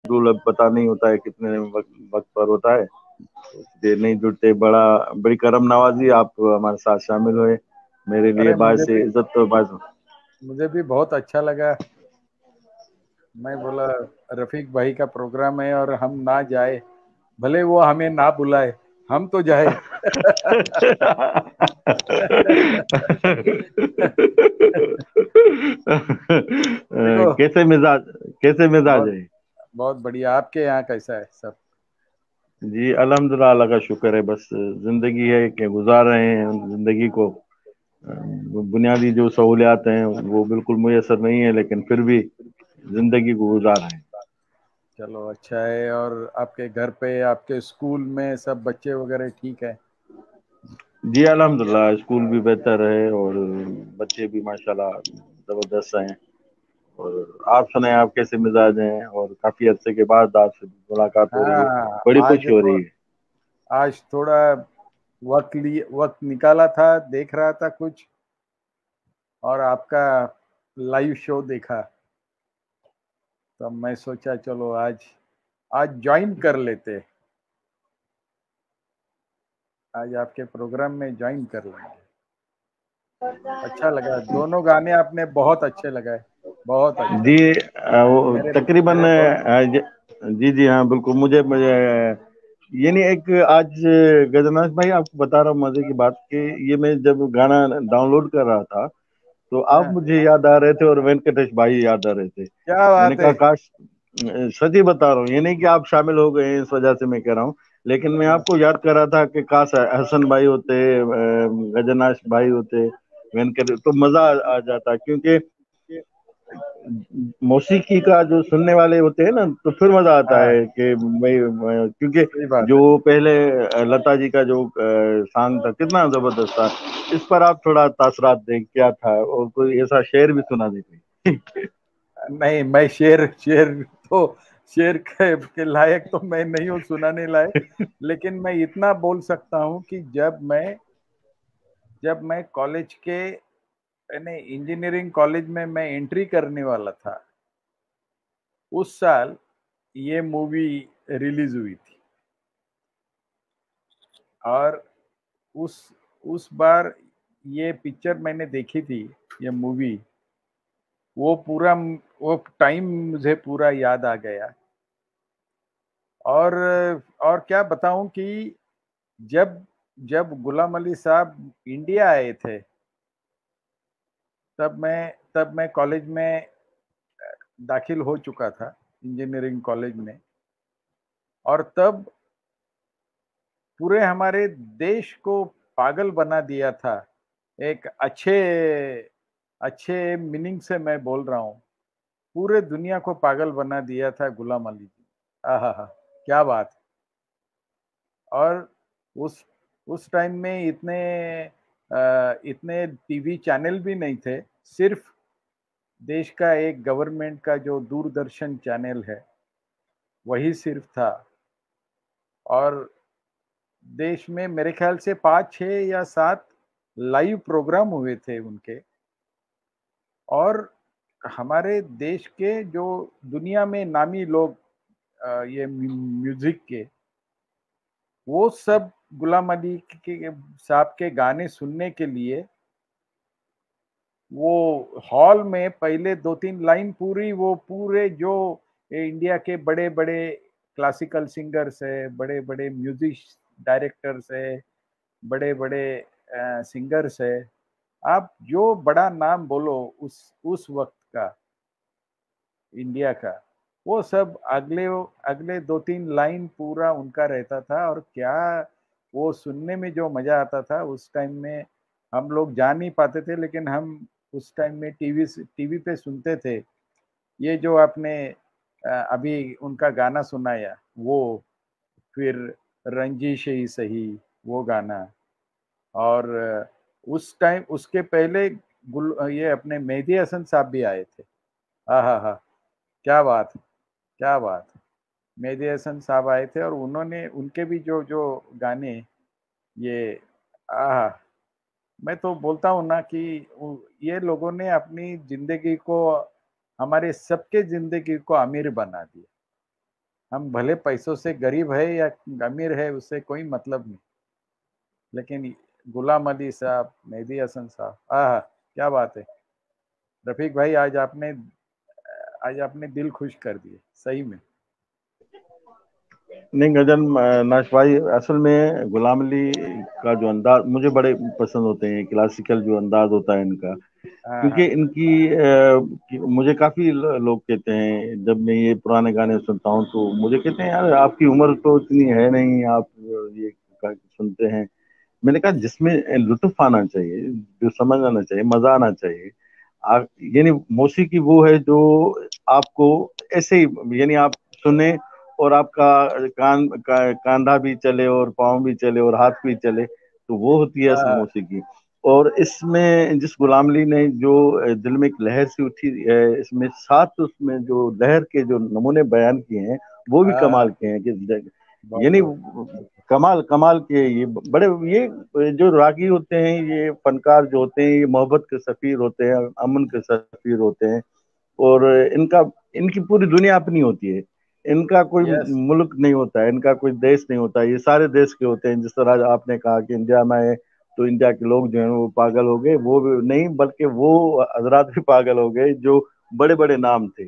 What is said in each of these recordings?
Schedule अब पता नहीं होता है कितने वक्त वक्त पर होता है, तो इसलिए नहीं जुड़ते। बड़ी करम नवाजी आप हमारे साथ शामिल हुए, मेरे लिए अरे बायस इज्जत तो बायस। मुझे भी बहुत अच्छा लगा। मैं बोला रफीक भाई का प्रोग्राम है और हम ना जाए, भले वो हमें ना बुलाए, हम तो जाए। देखो, कैसे मिजाज, कैसे मिजाज बहुत है? बहुत बढ़िया। आपके यहाँ कैसा है सब? जी अल्हम्दुलिल्लाह, अल्लाह का शुक्र है। बस जिंदगी है कि गुजार रहे हैं जिंदगी को। बुनियादी जो सहूलियात हैं वो बिल्कुल मुयसर नहीं है, लेकिन फिर भी जिंदगी को गुजार रहे हैं। चलो अच्छा है। और आपके घर पे, आपके स्कूल में सब बच्चे वगैरह ठीक है? जी अल्हम्दुलिल्लाह, स्कूल भी बेहतर है और बच्चे भी माशाल्लाह जबरदस्त हैं। और आप सुनाएं, आप कैसे मिजाज हैं? और काफी अरसे के बाद आपसे मुलाकात हो रही है, हाँ, बड़ी आज खुशी हो रही है। आज थोड़ा वक्त निकाला था, देख रहा था कुछ, और आपका लाइव शो देखा। तब मैं सोचा चलो आज आज ज्वाइन कर लेते, आज आपके प्रोग्राम में ज्वाइन कर लेंगे। अच्छा लगा, दोनों गाने आपने बहुत अच्छे लगाए, बहुत अच्छे। जी वो मेरे तकरीबन मेरे बहुत जी जी हाँ बिल्कुल। मुझे मुझे ये नहीं, एक आज गजनाथ भाई आपको बता रहा हूँ मजे की बात कि ये मैं जब गाना डाउनलोड कर रहा था तो आप हाँ, मुझे याद आ रहे थे और वेंकटेश भाई याद आ रहे थे। क्या मैंने बात कहा है। काश, सच ही बता रहा हूँ, ये नहीं कि आप शामिल हो गए हैं इस वजह से मैं कह रहा हूँ, लेकिन मैं हाँ, आपको याद कर रहा था कि काश हसन भाई होते, गजनाश भाई होते, वेंकट, तो मजा आ जाता। क्योंकि मौसीकी का जो सुनने वाले होते हैं ना, तो फिर मजा आता हाँ, है कि भाई क्योंकि सही बात जो है। पहले लता जी का जो सॉन्ग था कितना जबरदस्त था। इस पर आप थोड़ा तासरात दें, क्या था, और कोई ऐसा शेर भी सुना दे कोई। नहीं, मैं शेर शेर तो शेर के लायक तो मैं नहीं हूँ सुनाने लायक, लेकिन मैं इतना बोल सकता हूँ कि जब मैं कॉलेज के, यानी इंजीनियरिंग कॉलेज में मैं एंट्री करने वाला था, उस साल ये मूवी रिलीज हुई थी। और उस उस बार ये पिक्चर मैंने देखी थी, ये मूवी, वो पूरा वो टाइम मुझे पूरा याद आ गया। और और क्या बताऊं कि जब जब गुलाम अली साहब इंडिया आए थे, तब मैं कॉलेज में दाखिल हो चुका था, इंजीनियरिंग कॉलेज में। और तब पूरे हमारे देश को पागल बना दिया था, एक अच्छे अच्छे मीनिंग से मैं बोल रहा हूँ, पूरे दुनिया को पागल बना दिया था गुलाम अली जी। आहा हा, क्या बात। और उस उस टाइम में इतने टीवी चैनल भी नहीं थे। सिर्फ देश का एक गवर्नमेंट का जो दूरदर्शन चैनल है, वही सिर्फ था। और देश में मेरे ख्याल से 5, 6 या 7 लाइव प्रोग्राम हुए थे उनके। और हमारे देश के जो दुनिया में नामी लोग, ये म्यूजिक के, वो सब गुलाम अली के साहब के गाने सुनने के लिए वो हॉल में पहले 2-3 लाइन पूरी, वो पूरे जो इंडिया के बड़े-बड़े क्लासिकल सिंगर्स है, बड़े-बड़े म्यूजिक डायरेक्टर्स है, बड़े-बड़े सिंगर्स है, आप जो बड़ा नाम बोलो उस वक्त का, इंडिया का, वो सब अगले अगले 2-3 लाइन पूरा उनका रहता था। और क्या वो सुनने में जो मजा आता था उस टाइम में, हम लोग जान नहीं पाते थे, लेकिन हम उस टाइम में टीवी पे सुनते थे। ये जो आपने अभी उनका गाना सुनाया, वो फिर रंजिश ही सही, वो गाना। और उस टाइम उसके पहले ये अपने मेहदी हसन साहब भी आए थे। हाँ हाँ हाँ, क्या बात, क्या बात। मेहदी हसन साहब आए थे और उन्होंने उनके भी जो जो गाने, ये आह, मैं तो बोलता हूँ ना कि ये लोगों ने अपनी जिंदगी को, हमारे सबके जिंदगी को अमीर बना दिया। हम भले पैसों से गरीब है या अमीर है, उससे कोई मतलब नहीं, लेकिन गुलाम अली साहब, मेहदी हसन साहब, आह क्या बात है। रफीक भाई, आज आपने दिल खुश कर दिए सही में। नहीं गजल नाश भाई, असल में गुलाम अली का जो अंदाज मुझे बड़े पसंद होते हैं, क्लासिकल जो अंदाज होता है इनका। हाँ क्योंकि हाँ मुझे काफी लोग कहते हैं, जब मैं ये पुराने गाने सुनता हूँ तो मुझे कहते हैं यार आपकी उम्र तो इतनी है नहीं, आप ये सुनते हैं। मैंने कहा जिसमें लुत्फ आना चाहिए, जो समझ आना चाहिए, मजा आना चाहिए। आप यानी मौसीकी वो है जो आपको ऐसे ही यानी आप सुने और आपका कांधा भी चले और पाँव भी चले और हाथ भी चले, तो वो होती है असल हाँ मौसीकी। और इसमें जिस गुलाम अली ने जो दिल में एक लहर सी उठी है, इसमें साथ उसमें जो लहर के जो नमूने बयान किए हैं वो भी हाँ कमाल हाँ, के हैं कि बहुत यानी बहुत। कमाल कमाल के ये बड़े, ये जो रागी होते हैं, ये फनकार जो होते हैं, ये मोहब्बत के सफीर होते हैं, अमन के सफीर होते हैं। और इनका इनकी पूरी दुनिया अपनी होती है। इनका कोई यस। मुल्क नहीं होता है, इनका कोई देश नहीं होता है, ये सारे देश के होते हैं। जिस तरह आपने कहा कि इंडिया में है तो इंडिया के लोग जो हैं वो पागल हो गए, वो भी नहीं बल्कि वो हजरात भी पागल हो गए जो बड़े बड़े नाम थे।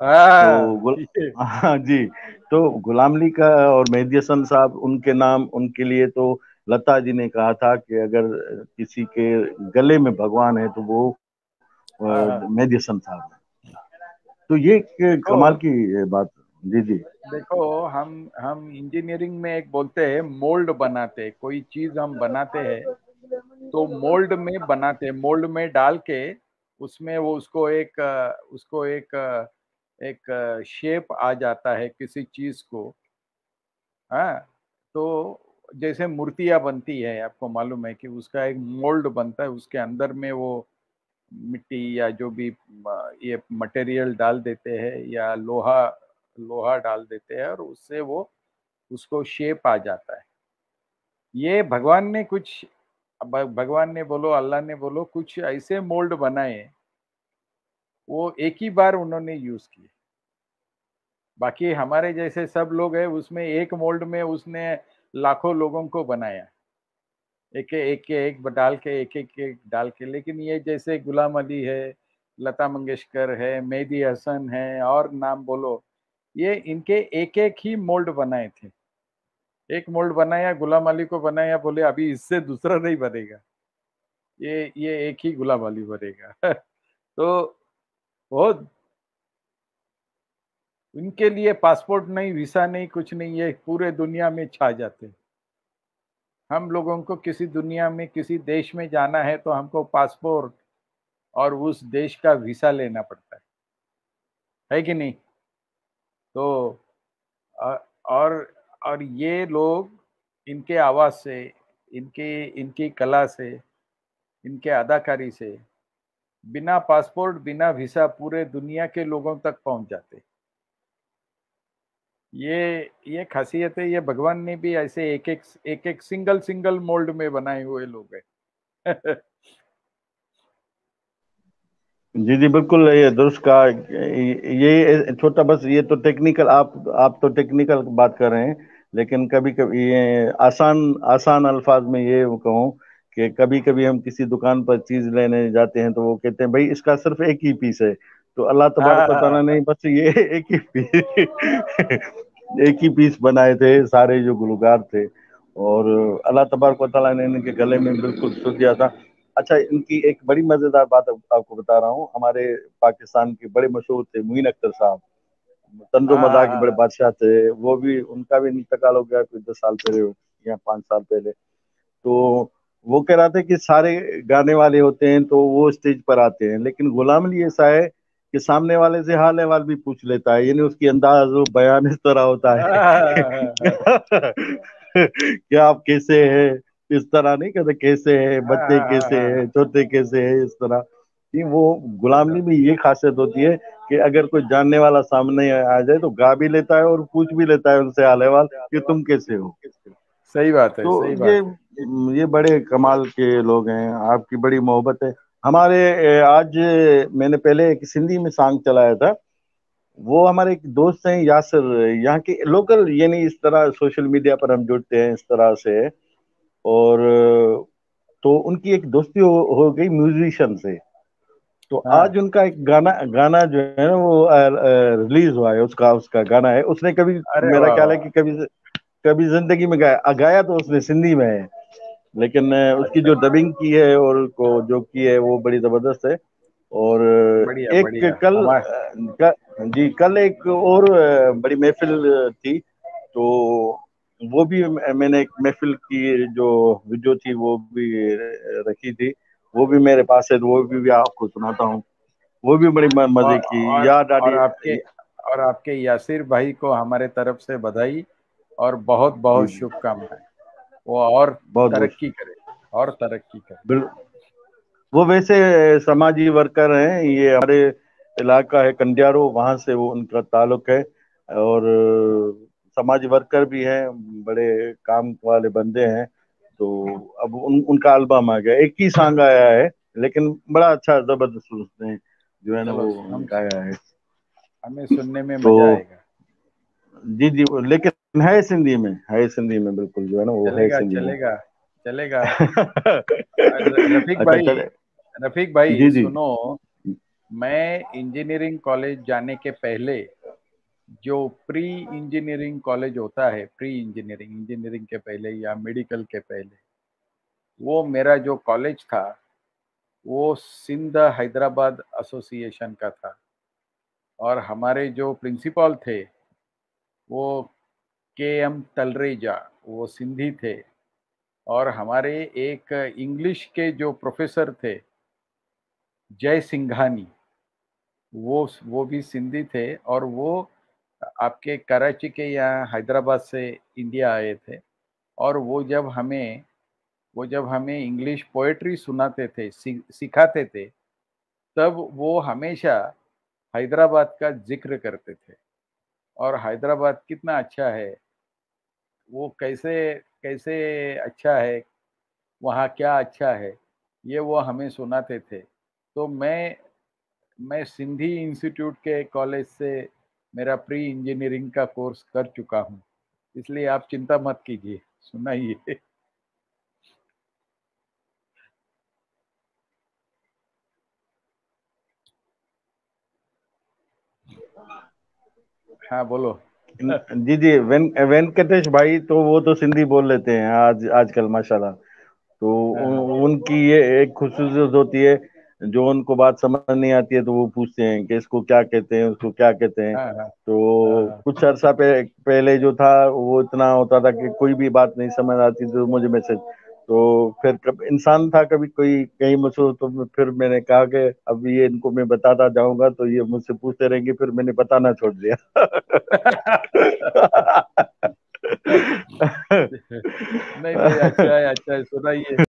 हाँ तो ये हाँ जी। तो गुलाम अली का और मेहदी हसन साहब, उनके नाम उनके लिए तो लता जी ने कहा था कि अगर किसी के गले में भगवान है तो वो हाँ हाँ। मेहदी हसन साहब है। तो ये एक देखो कमाल की बात। जी जी। देखो, हम इंजीनियरिंग में एक बोलते हैं मोल्ड बनाते हैं, कोई चीज हम बनाते हैं तो मोल्ड में बनाते हैं, मोल्ड में डाल के उसमें वो उसको एक शेप आ जाता है किसी चीज को। हाँ, तो जैसे मूर्तियां बनती है, आपको मालूम है कि उसका एक मोल्ड बनता है, उसके अंदर में वो मिट्टी या जो भी ये मटेरियल डाल देते हैं या लोहा लोहा डाल देते हैं और उससे वो उसको शेप आ जाता है। ये भगवान ने कुछ, भगवान ने बोलो, अल्लाह ने बोलो, कुछ ऐसे मोल्ड बनाए, वो एक ही बार उन्होंने यूज किए। बाकी हमारे जैसे सब लोग हैं, उसमें एक मोल्ड में उसने लाखों लोगों को बनाया, एक डाल के, एक डाल के। लेकिन ये जैसे गुलाम अली है, लता मंगेशकर है, मेहदी हसन है, और नाम बोलो, ये इनके एक एक ही मोल्ड बनाए थे। एक मोल्ड बनाया, गुलाम अली को बनाया, बोले अभी इससे दूसरा नहीं बनेगा, ये एक ही गुलाम अली बनेगा। तो बहुत, इनके लिए पासपोर्ट नहीं, वीसा नहीं, कुछ नहीं, ये पूरे दुनिया में छा जाते हैं। हम लोगों को किसी दुनिया में किसी देश में जाना है तो हमको पासपोर्ट और उस देश का वीसा लेना पड़ता है कि नहीं? तो अ, और और ये लोग इनके आवाज से, इनके इनकी कला से, इनके अदाकारी से, बिना पासपोर्ट बिना वीसा पूरे दुनिया के लोगों तक पहुंच जाते। ये खासियत है, ये भगवान ने भी ऐसे एक एक सिंगल सिंगल मोल्ड में बनाए हुए लोग हैं। जी जी बिल्कुल, ये दुरुस्त कहा। ये छोटा बस, ये तो टेक्निकल, आप तो टेक्निकल बात कर रहे हैं। लेकिन कभी कभी ये आसान आसान अल्फाज में ये कहूँ कि कभी कभी हम किसी दुकान पर चीज लेने जाते हैं तो वो कहते हैं भाई इसका सिर्फ एक ही पीस है। तो अल्लाह तबारक व तआला हाँ ने बस ये एक ही पीस एक ही पीस बनाए थे सारे जो गुलकार थे। और अल्लाह तबारक व तआला ने इनके गले में बिल्कुल सुन दिया था। अच्छा, इनकी एक बड़ी मजेदार बात आपको बता रहा हूँ। हमारे पाकिस्तान के बड़े मशहूर थे मुइन अख्तर साहब, तंजो हाँ मजाक के हाँ बड़े हाँ। बादशाह थे। वो भी, उनका भी इंतकाल हो गया कुछ 10 साल पहले या 5 साल पहले। तो वो कह रहा था कि सारे गाने वाले होते हैं तो वो स्टेज पर आते हैं, लेकिन गुलाम अली ऐसा है कि सामने वाले से हाल अहवाल भी पूछ लेता है, यानी उसकी अंदाज वो बयान इस तरह होता है। हाँ, हाँ, कि आप कैसे हैं, इस तरह नहीं कहते कैसे हैं, हाँ, बच्चे हाँ, हाँ, कैसे हाँ, हैं, छोटे कैसे हैं, इस तरह। कि वो सही गुलाम अली बात। में ये खासियत होती है कि अगर कोई जानने वाला सामने आ जाए तो गा भी लेता है और पूछ भी लेता है उनसे हाल अहवाल कि तुम कैसे हो। सही बात है, तो सही ये बात है। ये बड़े कमाल के लोग हैं, आपकी बड़ी मोहब्बत है। हमारे आज मैंने पहले एक सिंधी में सॉन्ग चलाया था, वो हमारे एक दोस्त हैं यासिर, यहाँ के लोकल, यानी इस तरह सोशल मीडिया पर हम जुड़ते हैं इस तरह से। और तो उनकी एक दोस्ती हो गई म्यूजिशियन से। तो हाँ। आज उनका एक गाना गाना जो है ना वो रिलीज हुआ है, उसका उसका गाना है। उसने कभी, अरे मेरा वाह ख्याल है वाह। कि कभी कभी जिंदगी में गाया गाया तो उसने सिंधी में है, लेकिन उसकी अच्छा। जो डबिंग की है और को जो की है वो बड़ी जबरदस्त है। और बढ़िया एक बढ़िया कल हमारे। जी कल एक और बड़ी महफिल थी। तो वो भी मैंने एक महफिल की जो वीडियो थी वो भी रखी थी। वो भी मेरे पास है, तो वो भी आपको सुनाता हूँ। वो भी बड़ी और मजे की और याद और आती। आपके और आपके यासिर भाई को हमारे तरफ से बधाई और बहुत जी बहुत जी, शुभकामनाएं। वो और बहुत बहुत तरक्की करे, और तरक्की करे। बिल- वो वैसे समाजी वर्कर हैं, ये हमारे इलाका है कंडियारो, वहां से वो उनका ताल्लुक है। और समाज वर्कर भी हैं, बड़े काम वाले बंदे हैं। तो अब उनका एल्बम आ गया, एक ही सॉन्ग आया है, लेकिन बड़ा अच्छा जबरदस्त उसने जो है ना चलो वो हम गाया है। हमें सुनने में तो मजा आएगा। जी जी, लेकिन है सिंधी में, है सिंधी में, बिल्कुल जो है ना वो है चलेगा सिंधी में। चलेगा चलेगा। रफीक अच्छा भाई, चले। रफीक भाई जी जी। सुनो, मैं इंजीनियरिंग कॉलेज जाने के पहले, जो प्री इंजीनियरिंग कॉलेज होता है, प्री इंजीनियरिंग, इंजीनियरिंग के पहले या मेडिकल के पहले, वो मेरा जो कॉलेज था वो सिंध हैदराबाद एसोसिएशन का था। और हमारे जो प्रिंसिपल थे वो के एम तलरेजा, वो सिंधी थे। और हमारे एक इंग्लिश के जो प्रोफेसर थे जय सिंघानी, वो भी सिंधी थे। और वो आपके कराची के या हैदराबाद से इंडिया आए थे। और वो जब हमें इंग्लिश पोएट्री सुनाते थे, सिखाते थे, तब वो हमेशा हैदराबाद का जिक्र करते थे। और हैदराबाद कितना अच्छा है, वो कैसे कैसे अच्छा है, वहाँ क्या अच्छा है, ये वो हमें सुनाते थे। तो मैं सिंधी इंस्टीट्यूट के कॉलेज से मेरा प्री इंजीनियरिंग का कोर्स कर चुका हूँ। इसलिए आप चिंता मत कीजिए, सुनाइए। हाँ बोलो। जी जी, वेंकटेश भाई तो वो तो सिंधी बोल लेते हैं आज आजकल माशाल्लाह। तो हाँ हाँ उनकी ये एक खुसूसियत होती है, जो उनको बात समझ नहीं आती है तो वो पूछते हैं कि इसको क्या कहते हैं, उसको क्या कहते हैं। हाँ हाँ हाँ तो हाँ। कुछ अरसा पहले जो था वो इतना होता था कि कोई भी बात नहीं समझ आती तो मुझे मैसेज। तो फिर कब इंसान था, कभी कोई कहीं मुझसे तो फिर मैंने कहा कि अब ये इनको मैं बताता जाऊंगा तो ये मुझसे पूछते रहेंगे, फिर मैंने बताना छोड़ दिया। नहीं नहीं, अच्छा है सुनाइए।